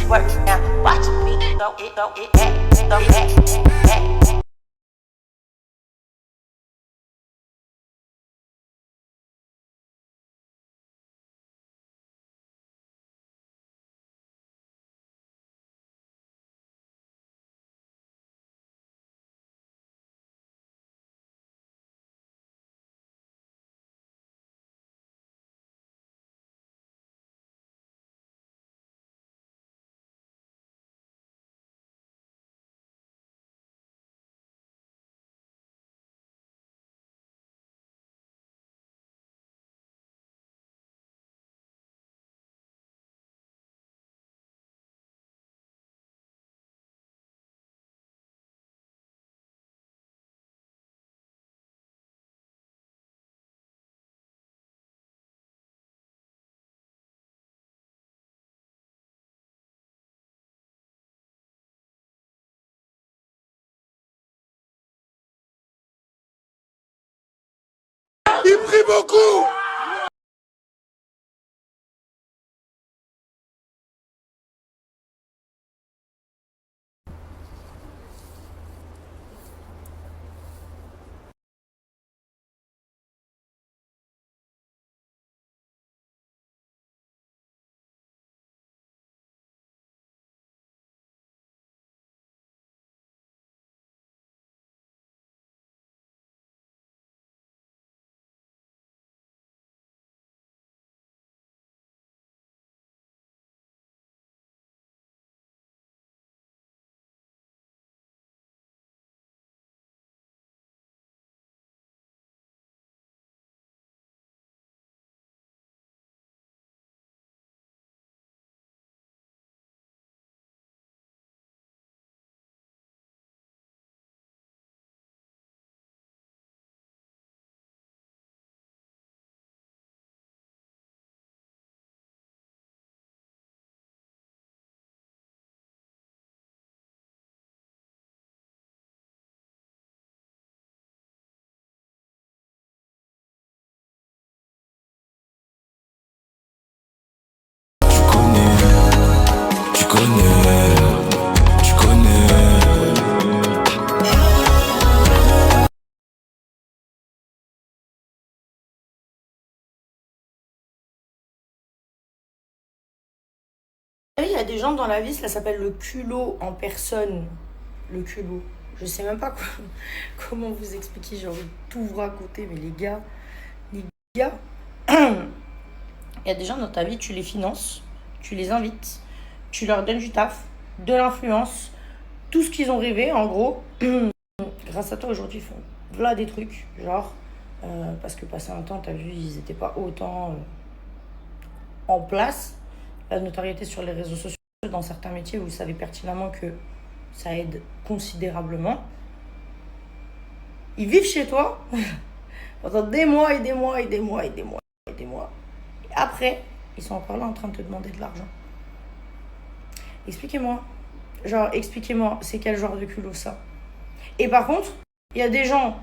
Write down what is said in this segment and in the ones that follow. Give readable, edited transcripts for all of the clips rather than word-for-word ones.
work. Now watch me throw it back. Il prie beaucoup. Il y a des gens dans la vie, ça s'appelle le culot en personne. Le culot. Je sais même pas comment vous expliquer, j'ai envie de tout vous raconter, mais les gars, il y a des gens dans ta vie, tu les finances, tu les invites, tu leur donnes du taf, de l'influence, tout ce qu'ils ont rêvé, en gros. Grâce à toi, aujourd'hui, ils font voilà des trucs, genre, parce que passé un temps, t'as vu, ils étaient pas autant en place. La notoriété sur les réseaux sociaux, dans certains métiers, vous savez pertinemment que ça aide considérablement. Ils vivent chez toi pendant des mois et des mois et des mois et des mois et des mois. Et après, ils sont encore là en train de te demander de l'argent. Expliquez-moi. Genre, expliquez-moi, c'est quel genre de culot ça? Et par contre, il y a des gens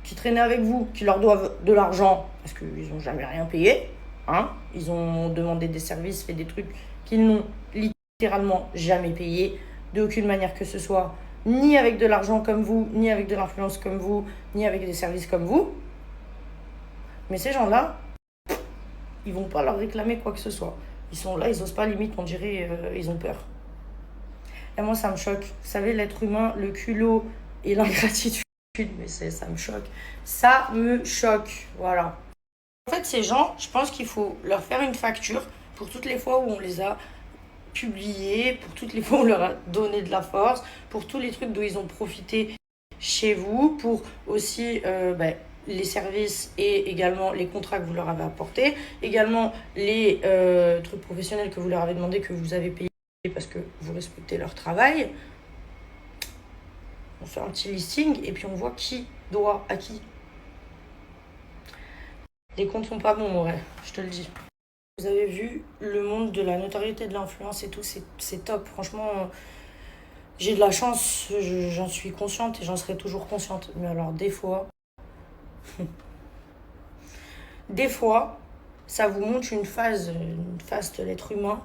qui traînaient avec vous, qui leur doivent de l'argent parce qu'ils n'ont jamais rien payé. Hein, ils ont demandé des services, fait des trucs qu'ils n'ont littéralement jamais payés, de aucune manière que ce soit, ni avec de l'argent comme vous, ni avec de l'influence comme vous, ni avec des services comme vous. Mais ces gens-là, ils vont pas leur réclamer quoi que ce soit. Ils sont là, ils osent pas, limite, on dirait, ils ont peur. Et moi, ça me choque. Vous savez, l'être humain, le culot et l'ingratitude, mais ça me choque. Ça me choque, voilà. En fait, ces gens, je pense qu'il faut leur faire une facture pour toutes les fois où on les a publiés, pour toutes les fois où on leur a donné de la force, pour tous les trucs dont ils ont profité chez vous, pour aussi les services et également les contrats que vous leur avez apportés, également les trucs professionnels que vous leur avez demandé, que vous avez payés parce que vous respectez leur travail. On fait un petit listing et puis on voit qui doit à qui. Les comptes sont pas bons, mon vrai, je te le dis. Vous avez vu, le monde de la notoriété, de l'influence et tout, c'est top. Franchement, j'ai de la chance, j'en suis consciente et j'en serai toujours consciente. Mais alors, des fois, ça vous montre une phase de l'être humain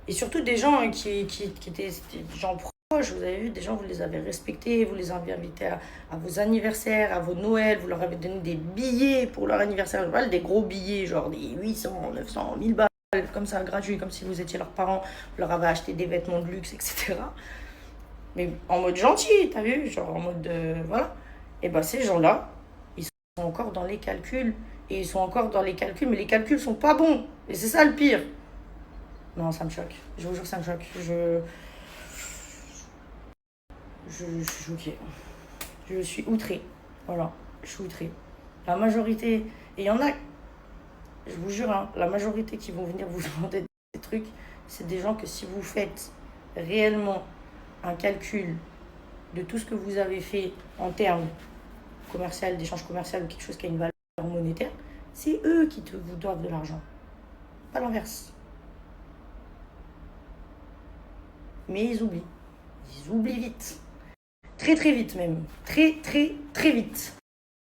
Et surtout des gens qui étaient des gens proches, vous avez vu, des gens, vous les avez respectés, vous les avez invités à vos anniversaires, à vos Noëls, vous leur avez donné des billets pour leur anniversaire, je parle des gros billets, genre des 800, 900, 1000 balles, comme ça, gratuit, comme si vous étiez leurs parents, vous leur avez acheté des vêtements de luxe, etc. Mais en mode gentil, t'as vu, genre en mode, voilà. Et ben ces gens-là, ils sont encore dans les calculs, et ils sont encore dans les calculs, mais les calculs sont pas bons, et c'est ça le pire. Non, ça me choque. Je vous jure, ça me choque. Je suis choquée. Je suis outrée. Voilà, je suis outrée. La majorité, et il y en a, je vous jure, hein, la majorité qui vont venir vous demander des trucs, c'est des gens que si vous faites réellement un calcul de tout ce que vous avez fait en termes commercial, d'échange commercial ou quelque chose qui a une valeur monétaire, c'est eux qui vous doivent de l'argent, pas l'inverse. Mais ils oublient. Ils oublient vite. Très très vite même. Très très très vite.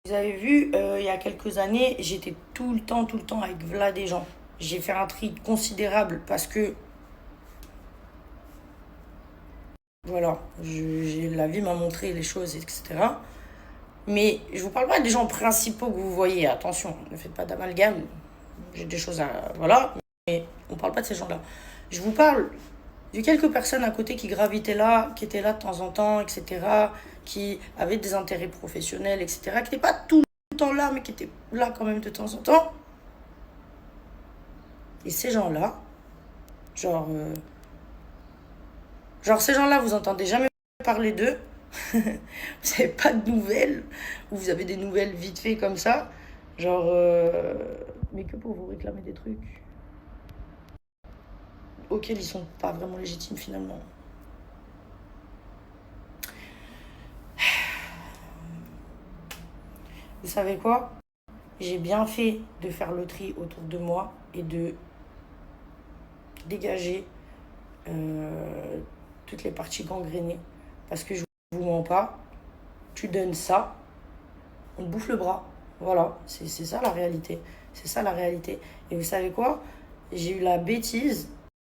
Vous avez vu, il y a quelques années, j'étais tout le temps avec v'là des gens. J'ai fait un tri considérable parce que, voilà, la vie m'a montré les choses, etc. Mais je vous parle pas des gens principaux que vous voyez. Attention, ne faites pas d'amalgame. J'ai des choses à... Voilà. Mais on parle pas de ces gens-là. Je vous parle de quelques personnes à côté qui gravitaient là, qui étaient là de temps en temps, etc., qui avaient des intérêts professionnels, etc., qui n'étaient pas tout le temps là, mais qui étaient là quand même de temps en temps. Et ces gens-là, genre, ces gens-là, vous entendez jamais parler d'eux, vous n'avez pas de nouvelles, ou vous avez des nouvelles vite fait comme ça, genre, mais que pour vous réclamer des trucs auxquels ils sont pas vraiment légitimes finalement. Vous savez quoi? J'ai bien fait de faire le tri autour de moi et de dégager toutes les parties gangrénées. Parce que je vous mens pas, tu donnes ça, on te bouffe le bras. Voilà, c'est ça la réalité. C'est ça la réalité. Et vous savez quoi? J'ai eu la bêtise,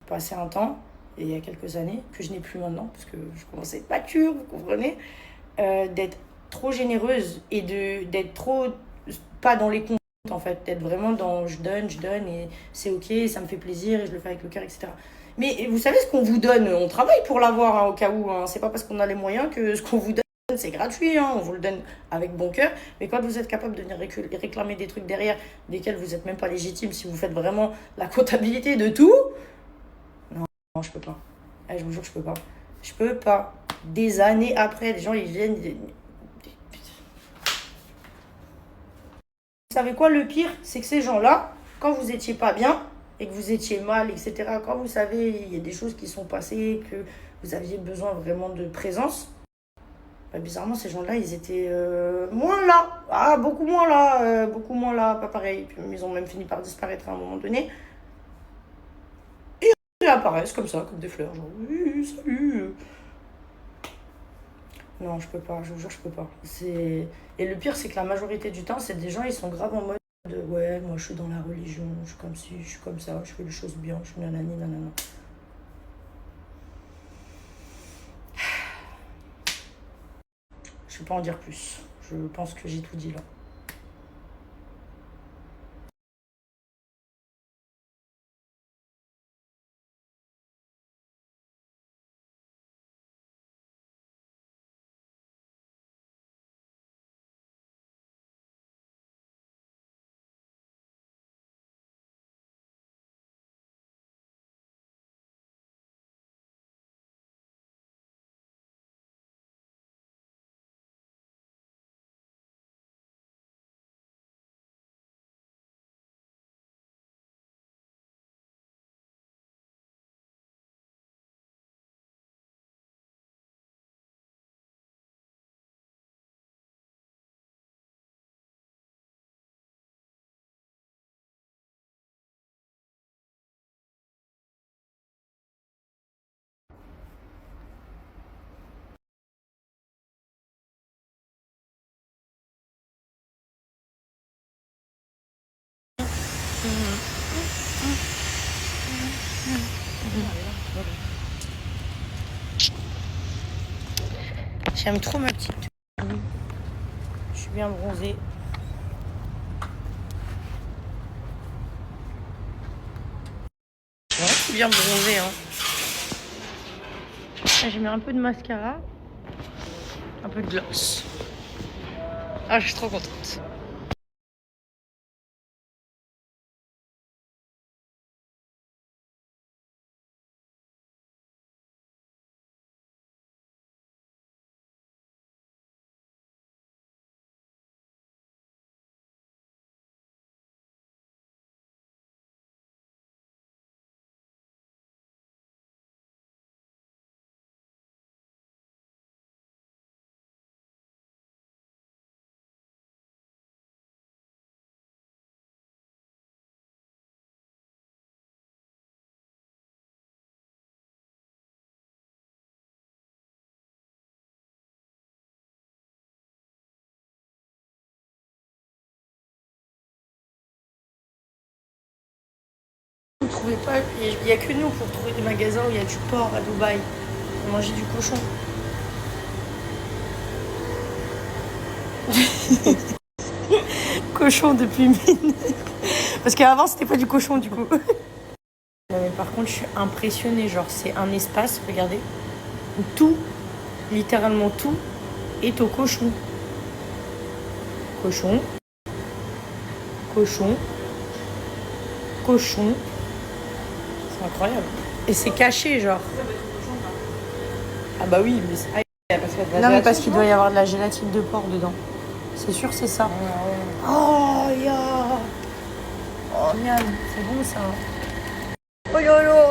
passé un temps, et il y a quelques années, que je n'ai plus maintenant, parce que je commençais à être mature, vous comprenez, d'être trop généreuse et d'être trop pas dans les comptes en fait, d'être vraiment dans je donne et c'est ok, ça me fait plaisir et je le fais avec le cœur, etc. Mais vous savez ce qu'on vous donne, on travaille pour l'avoir hein, au cas où, hein. C'est pas parce qu'on a les moyens que ce qu'on vous donne c'est gratuit, hein. On vous le donne avec bon cœur, mais quand vous êtes capable de venir réclamer des trucs derrière desquels vous n'êtes même pas légitime, si vous faites vraiment la comptabilité de tout, non je peux pas. Je vous jure je peux pas. Je peux pas. Des années après, des gens ils viennent. Vous savez quoi, le pire, c'est que ces gens-là, quand vous étiez pas bien et que vous étiez mal, etc., quand vous savez, il y a des choses qui sont passées, que vous aviez besoin vraiment de présence, bah, bizarrement, ces gens-là, ils étaient moins là. Ah, beaucoup moins là, pas pareil. Puis ils ont même fini par disparaître à un moment donné. Et ils réapparaissent comme ça, comme des fleurs, genre, oui, salut. Non, je peux pas, je vous jure, je peux pas. Et le pire, c'est que la majorité du temps, c'est des gens, ils sont grave en mode de ouais, moi je suis dans la religion, je suis comme ci, je suis comme ça, je fais les choses bien, je suis nanani, nanana. Je peux pas en dire plus. Je pense que j'ai tout dit là. J'aime trop ma petite tenue. Je suis bien bronzée. Ouais, je suis bien bronzée, hein. Là, j'ai mis un peu de mascara, un peu de gloss. Ah, je suis trop contente. Vous ne trouvez pas, il n'y a que nous pour trouver des magasins où il y a du porc à Dubaï. On mangeait du cochon. Cochon depuis 1000. Parce qu'avant, c'était pas du cochon du coup. Non, mais par contre, je suis impressionnée. Genre, c'est un espace, regardez, où tout, littéralement tout, est au cochon. Cochon. Cochon. Cochon. C'est incroyable. Et c'est caché, genre. Ah bah oui, mais c'est... Non, mais parce qu'il doit y avoir de la gélatine de porc dedans. C'est sûr, c'est ça. Oh, ya. Oh, miam, c'est bon ça. Oh, yo, yo.